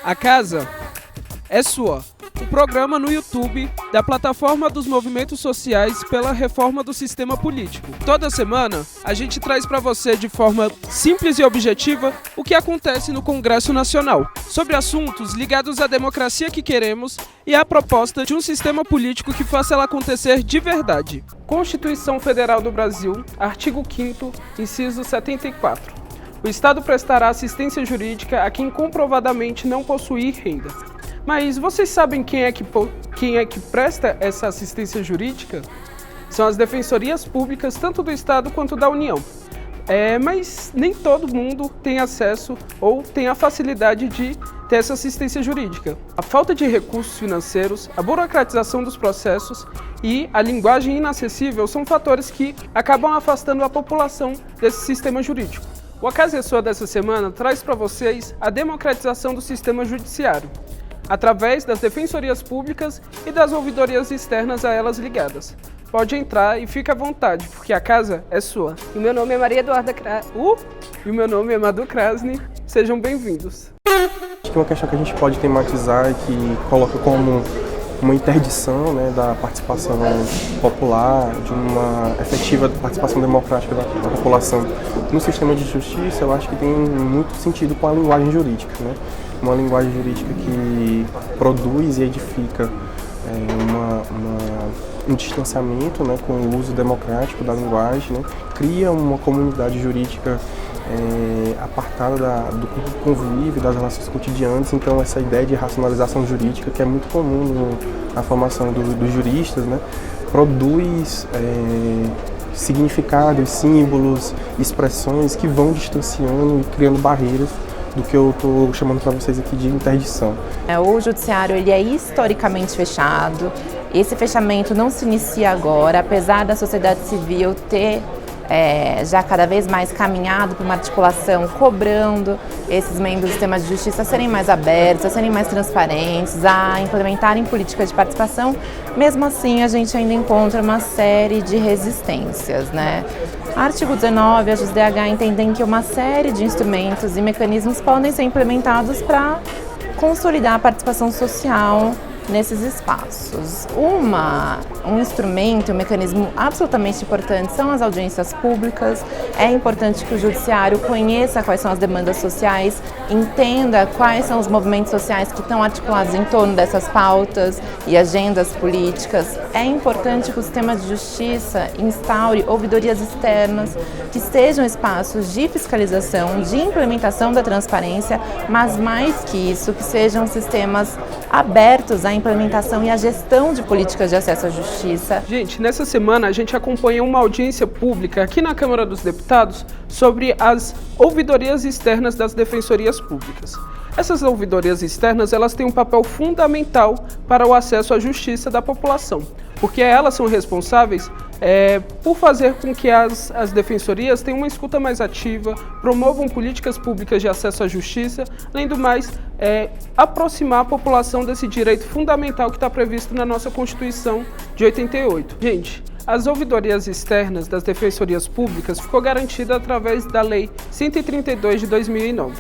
A Casa é Sua, o programa no YouTube da Plataforma dos Movimentos Sociais pela Reforma do Sistema Político. Toda semana, a gente traz para você de forma simples e objetiva o que acontece no Congresso Nacional, sobre assuntos ligados à democracia que queremos e à proposta de um sistema político que faça ela acontecer de verdade. Constituição Federal do Brasil, artigo 5º, inciso 74. O Estado prestará assistência jurídica a quem comprovadamente não possuir renda. Mas vocês sabem quem é que presta essa assistência jurídica? São as defensorias públicas, tanto do Estado quanto da União. Mas nem todo mundo tem acesso ou tem a facilidade de ter essa assistência jurídica. A falta de recursos financeiros, a burocratização dos processos e a linguagem inacessível são fatores que acabam afastando a população desse sistema jurídico. O A Casa é Sua dessa semana traz para vocês a democratização do sistema judiciário, através das defensorias públicas e das ouvidorias externas a elas ligadas. Pode entrar e fique à vontade, porque a casa é sua. E meu nome é Maria Eduarda E o meu nome é Madu Krasny. Sejam bem-vindos. Acho que uma questão que a gente pode tematizar e que coloca como uma interdição, né, da participação popular, de uma efetiva participação democrática da população no sistema de justiça, eu acho que tem muito sentido com a linguagem jurídica, né? Uma linguagem jurídica que produz e edifica um distanciamento, né, com o uso democrático da linguagem, né? Cria uma comunidade jurídica apartada do convívio, das relações cotidianas. Então essa ideia de racionalização jurídica, que é muito comum na formação dos juristas, né, produz significados, símbolos, expressões que vão distanciando e criando barreiras do que eu estou chamando para vocês aqui de interdição. O judiciário ele é historicamente fechado. Esse fechamento não se inicia agora, apesar da sociedade civil ter já cada vez mais caminhado para uma articulação, cobrando esses membros do sistema de justiça a serem mais abertos, a serem mais transparentes, a implementarem políticas de participação. Mesmo assim, a gente ainda encontra uma série de resistências, né? Artigo 19, a JusDH entendem que uma série de instrumentos e mecanismos podem ser implementados para consolidar a participação social nesses espaços. Um instrumento, um mecanismo absolutamente importante são as audiências públicas. É importante que o judiciário conheça quais são as demandas sociais, entenda quais são os movimentos sociais que estão articulados em torno dessas pautas e agendas políticas. É importante que o sistema de justiça instaure ouvidorias externas, que sejam espaços de fiscalização, de implementação da transparência, mas mais que isso, que sejam sistemas abertos à implementação e à gestão de políticas de acesso à justiça. Gente, nessa semana a gente acompanha uma audiência pública aqui na Câmara dos Deputados sobre as ouvidorias externas das defensorias públicas. Essas ouvidorias externas, elas têm um papel fundamental para o acesso à justiça da população, porque elas são responsáveis por fazer com que as defensorias tenham uma escuta mais ativa, promovam políticas públicas de acesso à justiça, além do mais, aproximar a população desse direito fundamental que está previsto na nossa Constituição de 88. Gente, as ouvidorias externas das defensorias públicas ficou garantida através da Lei 132 de 2009.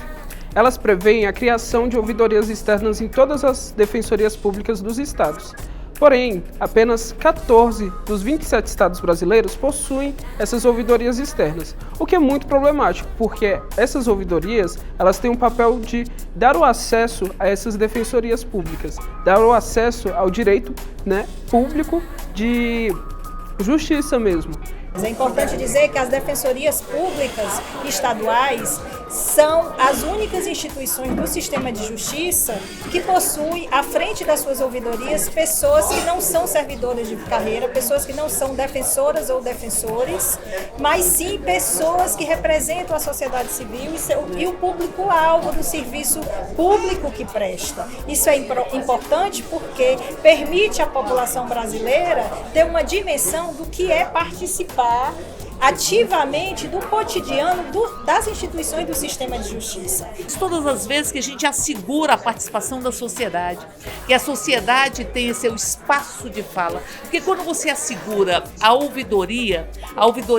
Elas prevêem a criação de ouvidorias externas em todas as defensorias públicas dos estados. Porém, apenas 14 dos 27 estados brasileiros possuem essas ouvidorias externas, o que é muito problemático, porque essas ouvidorias elas têm um papel de dar o acesso a essas defensorias públicas, dar o acesso ao direito, né, público de justiça mesmo. É importante dizer que as defensorias públicas estaduais são as únicas instituições do sistema de justiça que possuem, à frente das suas ouvidorias, pessoas que não são servidoras de carreira, pessoas que não são defensoras ou defensores, mas sim pessoas que representam a sociedade civil e o público-alvo do serviço público que presta. Isso é importante porque permite à população brasileira ter uma dimensão do que é participar ativamente do cotidiano das instituições do sistema de justiça. Todas as vezes que a gente assegura a participação da sociedade, que a sociedade tenha seu espaço de fala, porque quando você assegura a ouvidoria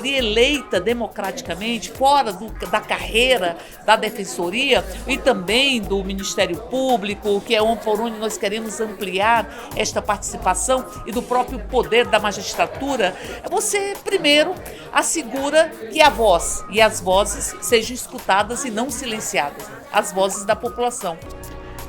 eleita democraticamente, fora da carreira da Defensoria e também do Ministério Público, que é por onde nós queremos ampliar esta participação e do próprio poder da magistratura, você primeiro assegura que a voz e as vozes sejam escutadas e não silenciadas, as vozes da população.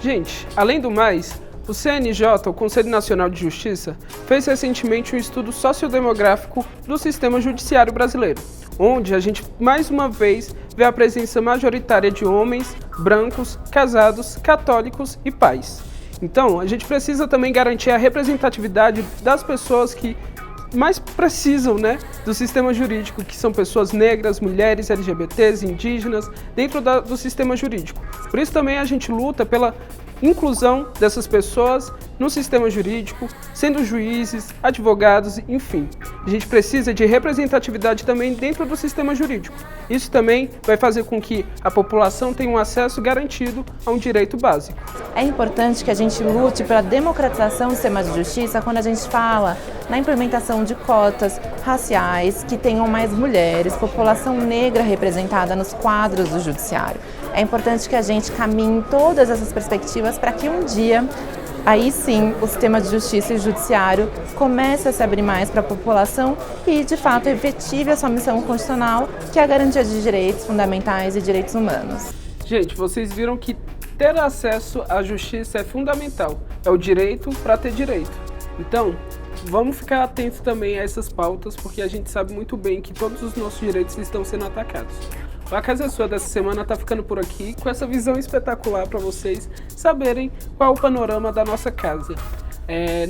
Gente, além do mais, o CNJ, o Conselho Nacional de Justiça, fez recentemente um estudo sociodemográfico do sistema judiciário brasileiro, onde a gente mais uma vez vê a presença majoritária de homens, brancos, casados, católicos e pais. Então, a gente precisa também garantir a representatividade das pessoas que mais precisam, do sistema jurídico, que são pessoas negras, mulheres, LGBTs, indígenas, dentro do sistema jurídico. Por isso também a gente luta pela inclusão dessas pessoas no sistema jurídico, sendo juízes, advogados, enfim. A gente precisa de representatividade também dentro do sistema jurídico. Isso também vai fazer com que a população tenha um acesso garantido a um direito básico. É importante que a gente lute pela democratização do sistema de justiça quando a gente fala na implementação de cotas raciais que tenham mais mulheres, população negra representada nos quadros do judiciário. É importante que a gente caminhe todas essas perspectivas para que um dia, aí sim, o sistema de justiça e judiciário comece a se abrir mais para a população e, de fato, efetive a sua missão constitucional, que é a garantia de direitos fundamentais e direitos humanos. Gente, vocês viram que ter acesso à justiça é fundamental. É o direito para ter direito. Então, vamos ficar atentos também a essas pautas, porque a gente sabe muito bem que todos os nossos direitos estão sendo atacados. A Casa é Sua dessa semana está ficando por aqui, com essa visão espetacular para vocês saberem qual é o panorama da nossa casa.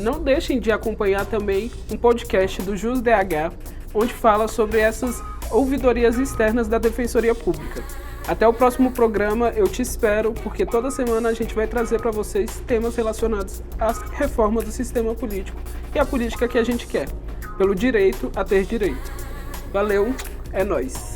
Não deixem de acompanhar também um podcast do JusDH, onde fala sobre essas ouvidorias externas da Defensoria Pública. Até o próximo programa, eu te espero, porque toda semana a gente vai trazer para vocês temas relacionados à reforma do sistema político e à política que a gente quer, pelo direito a ter direito. Valeu, é nóis!